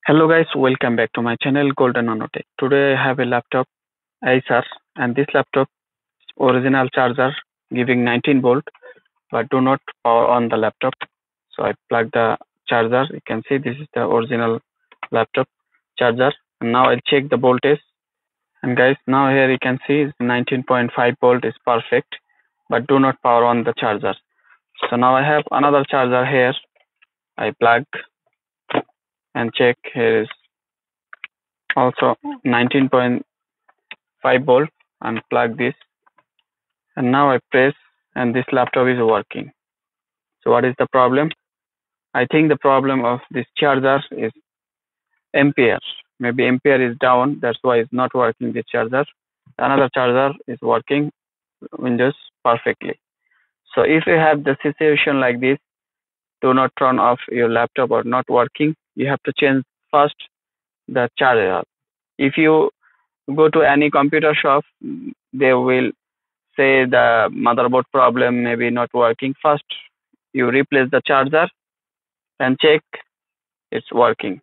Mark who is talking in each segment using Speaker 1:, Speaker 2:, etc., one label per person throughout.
Speaker 1: Hello guys, welcome back to my channel Golden Nanotech. Today I have a laptop Acer, and this laptop original charger giving 19 volt but do not power on the laptop. So I plug the charger. You can see this is the original laptop charger, and now I'll check the voltage. And guys, now here you can see 19.5 volt is perfect but do not power on the charger. So now I have another charger here. I plug and check. Here is also 19.5 volt, and plug this, and now I press and this laptop is working. So what is the problem? I think the problem of this charger is ampere. Maybe ampere is down, that's why it's not working. This charger, another charger is working Windows perfectly. So if you have the situation like this, do not turn off your laptop or not working, you have to change first the charger. If you go to any computer shop, they will say the motherboard problem maybe not working. First you replace the charger and check it's working.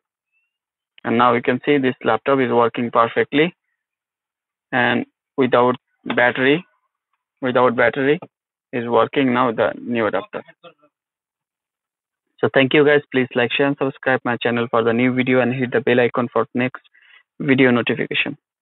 Speaker 1: And now you can see this laptop is working perfectly, and without battery is working now, the new adapter. So thank you guys. Please like, share and subscribe my channel for the new video, and hit the bell icon for next video notification.